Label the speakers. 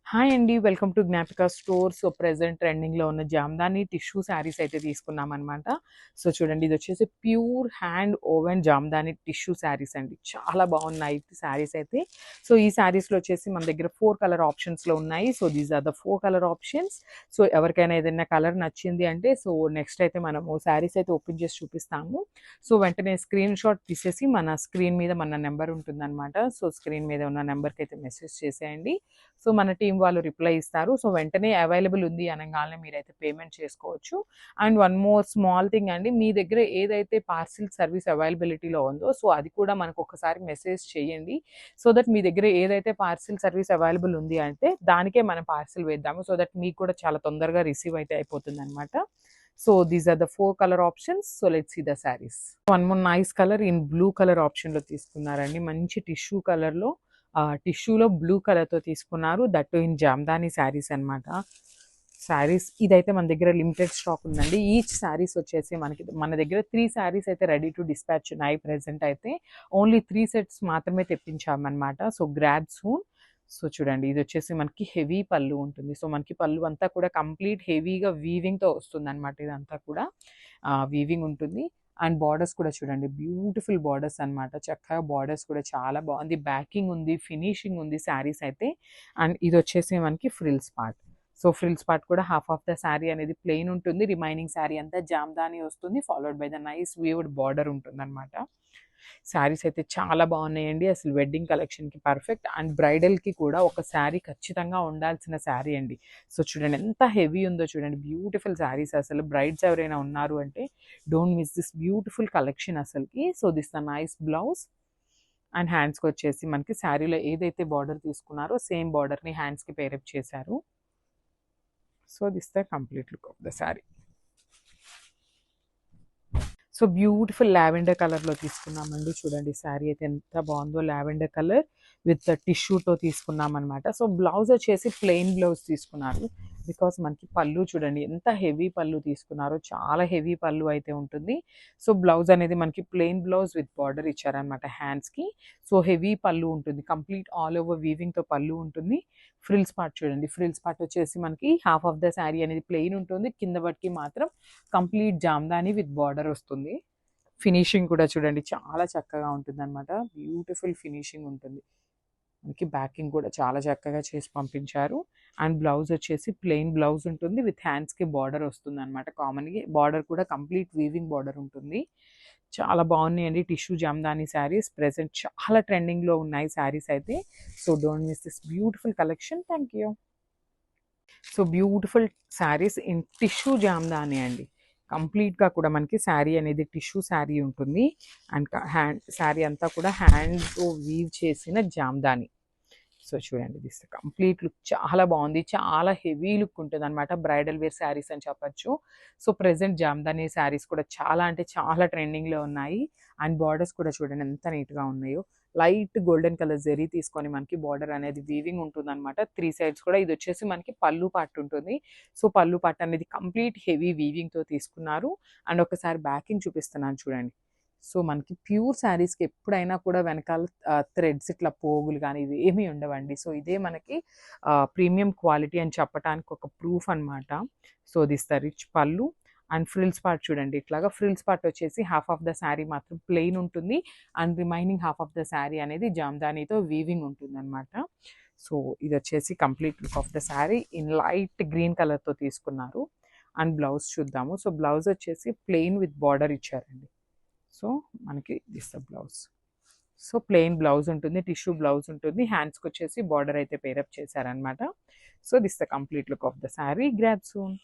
Speaker 1: Hi అండి. Welcome to Gnapika store. So, present ట్రెండింగ్‌లో ఉన్న జామ్దాని టిష్యూ శారీస్ అయితే తీసుకున్నామనమాట. సో, చూడండి ఇదొచ్చేసి pure hand woven Jamdani tissue saris అండి. చాలా బాగున్నాయి శారీస్ అయితే. సో, ఈ శారీస్‌లో వచ్చేసి మన దగ్గర 4 కలర్ ఆప్షన్స్‌లో ఉన్నాయి. So, these are the 4 colour options. So, ఎవరికైనా ఏదైనా కలర్ నచ్చింది అంటే సో, నెక్స్ట్ అయితే మనము శారీస్ అయితే ఓపెన్ చేసి చూపిస్తాము. సో, వెంటనే స్క్రీన్ షాట్ తీసేసి మన స్క్రీన్ మీద మన నెంబర్ ఉంటుందనమాట. సో, స్క్రీన్ మీద ఉన్న నెంబర్‌కి అయితే మెసేజ్ చేసేయండి. సో, మన టీం వాళ్ళు రిప్లై ఇస్తారు. సో, వెంటనే అవైలబుల్ ఉంది అనంగానే మీరైతే పేమెంట్ చేసుకోవచ్చు. And one more small thing అండి. మీ దగ్గర ఏదైతే పార్సిల్ సర్వీస్ అవైలబిలిటీలో ఉందో సో, అది కూడా మనకు ఒకసారి మెసేజ్ చేయండి. సో దట్ మీ దగ్గర ఏదైతే పార్సిల్ సర్వీస్ అవైలబుల్ ఉంది అంటే దానికే మనం పార్సిల్ వేద్దాము. సో దట్ మీకు కూడా చాలా తొందరగా రిసీవ్ అయితే అయిపోతుందనమాట. So these are the 4 colour options. So let's see the saris. One more nice colour in blue colour ఆప్షన్‌లో తీసుకున్నారండి. మంచి టిష్యూ కలర్‌లో టిష్యూలో బ్లూ కలర్‌తో తీసుకున్నారు. దట్ ఇన్ జామ్దాని శారీస్ అనమాట. శారీస్ ఇదైతే మన దగ్గర లిమిటెడ్ స్టాక్ ఉందండి. ఈచ్ శారీస్ వచ్చేసి మన దగ్గర 3 శారీస్ అయితే రెడీ టు డిస్పాచ్ ఉన్నాయి. ప్రెజెంట్ అయితే ఓన్లీ 3 సెట్స్ మాత్రమే తెప్పించామన్నమాట. So grab soon. సో చూడండి ఇది వచ్చేసి మనకి హెవీ పళ్ళు ఉంటుంది. సో మనకి పళ్ళు అంతా కూడా కంప్లీట్ హెవీగా వీవింగ్‌తో వస్తుందన్నమాట. ఇదంతా కూడా వీవింగ్ ఉంటుంది. అండ్ బార్డర్స్ కూడా చూడండి బ్యూటిఫుల్ బార్డర్స్ అనమాట. చక్కగా బార్డర్స్ కూడా చాలా బాగుంది. బ్యాకింగ్ ఉంది, ఫినిషింగ్ ఉంది శారీస్ అయితే. అండ్ ఇది వచ్చేసి మనకి frills part. So frills part కూడా హాఫ్ ఆఫ్ ద శారీ అనేది ప్లెయిన్ ఉంటుంది. రిమైనింగ్ శారీ అంతా జామ్దాని వస్తుంది. Followed by the nice weaved border ఉంటుందన్నమాట. శారీస్ అయితే చాలా బాగున్నాయండి. అసలు వెడ్డింగ్ కలెక్షన్‌కి పర్ఫెక్ట్. అండ్ బ్రైడల్‌కి కూడా ఒక శారీ ఖచ్చితంగా ఉండాల్సిన శారీ అండి. సో చూడండి ఎంత హెవీ ఉందో చూడండి. బ్యూటిఫుల్ శారీస్ అసలు. బ్రైడ్స్ ఎవరైనా ఉన్నారు అంటే don't miss this beautiful collection అసలుకి. So this the nice blouse. And హ్యాండ్స్‌కి వచ్చేసి మనకి శారీలో ఏదైతే బార్డర్ తీసుకున్నారో సేమ్ బార్డర్‌ని హ్యాండ్స్‌కి పేరప్ చేశారు. So this the complete look of the sari. So beautiful lavender కలర్‌లో తీసుకున్నామండి. చూడండి శారీ అయితే ఎంత బాగుందో. లావెండర్ కలర్ విత్ టిష్యూతో తీసుకున్నామనమాట. సో బ్లౌజ్ వచ్చేసి ప్లెయిన్ బ్లౌజ్ తీసుకున్నారు. బికాస్ మనకి పళ్ళు చూడండి ఎంత హెవీ పళ్ళు తీసుకున్నారో. చాలా హెవీ పళ్ళు అయితే ఉంటుంది. సో బ్లౌజ్ అనేది మనకి ప్లెయిన్ బ్లౌజ్ విత్ బార్డర్ ఇచ్చారనమాట హ్యాండ్స్‌కి. సో హెవీ పళ్ళు ఉంటుంది. కంప్లీట్ ఆల్ ఓవర్ వీవింగ్‌తో పళ్ళు ఉంటుంది. ఫ్రిల్స్ పార్ట్ చూడండి. ఫ్రిల్స్ పార్ట్ వచ్చేసి మనకి హాఫ్ ఆఫ్ ద శారీ అనేది ప్లెయిన్ ఉంటుంది. కింద వరకు మాత్రం కంప్లీట్ జామ్దాని విత్ బార్డర్ వస్తుంది. ఫినిషింగ్ కూడా చూడండి చాలా చక్కగా ఉంటుందన్నమాట. బ్యూటిఫుల్ ఫినిషింగ్ ఉంటుంది. మనకి బ్యాకింగ్ కూడా చాలా చక్కగా చేసి పంపించారు. అండ్ బ్లౌజ్ వచ్చేసి ప్లెయిన్ బ్లౌజ్ ఉంటుంది. విత్ హ్యాండ్స్‌కి బార్డర్ వస్తుందన్నమాట. కామన్‌గా బార్డర్ కూడా కంప్లీట్ వీవింగ్ బార్డర్ ఉంటుంది. చాలా బాగున్నాయండి టిష్యూ జామ్దాని శారీస్. ప్రెజెంట్ చాలా ట్రెండింగ్‌లో ఉన్నాయి శారీస్ అయితే. So don't miss this beautiful collection. Thank you. So beautiful saris in tissue Jamdani అండి. కంప్లీట్‌గా కూడా మనకి శారీ అనేది టిష్యూ శారీ ఉంటుంది. అండ్ శారీ అంతా కూడా హ్యాండ్‌తో వీవ్ చేసిన జామ్దాని. సో చూడండి దిస్ కంప్లీట్ లుక్ చాలా బాగుంది. చాలా హెవీ లుక్ ఉంటుందన్నమాట. బ్రైడల్ వేర్ శారీస్ అని చెప్పొచ్చు. సో ప్రెజెంట్ జామ్దాని శారీస్ కూడా చాలా అంటే చాలా ట్రెండింగ్‌లో ఉన్నాయి. అండ్ బార్డర్స్ కూడా చూడండి ఎంత నీట్‌గా ఉన్నాయో. లైట్ గోల్డెన్ కలర్ జెరీ తీసుకొని మనకి బార్డర్ అనేది వీవింగ్ ఉంటుందన్నమాట. 3 సైడ్స్ కూడా. ఇది వచ్చేసి మనకి పళ్ళు పార్ట్ ఉంటుంది. సో పళ్ళు పార్ట్ అనేది కంప్లీట్ హెవీ వీవింగ్‌తో తీసుకున్నారు. అండ్ ఒకసారి బ్యాకింగ్ చూపిస్తున్నాను చూడండి. సో మనకి ప్యూర్ శారీస్‌కి ఎప్పుడైనా కూడా వెనకాల థ్రెడ్స్ ఇట్లా పోగులు గానీ ఇవి ఏమీ ఉండవండి. సో ఇదే మనకి ప్రీమియం క్వాలిటీ అని చెప్పటానికి ఒక ప్రూఫ్ అనమాట. సో దిస్ ద రిచ్ పళ్ళు. అండ్ ఫ్రిల్స్ పార్ట్ చూడండి. ఇట్లాగా ఫ్రిల్స్ పార్ట్ వచ్చేసి హాఫ్ ఆఫ్ ద శారీ మాత్రం ప్లెయిన్ ఉంటుంది. And remaining half of the sari అనేది జామ్దానితో వీవింగ్ ఉంటుందన్నమాట. సో ఇది వచ్చేసి complete look of the sari in light green కలర్‌తో తీసుకున్నారు. అండ్ బ్లౌజ్ చూద్దాము. సో బ్లౌజ్ వచ్చేసి ప్లెయిన్ విత్ బార్డర్ ఇచ్చారండి. సో మనకి this the blouse. So plain blouse ఉంటుంది. టిష్యూ బ్లౌజ్ ఉంటుంది. హ్యాండ్స్‌కి వచ్చేసి బార్డర్ అయితే పేరప్ చేశారనమాట. So this the complete look of the sari. Grab soon.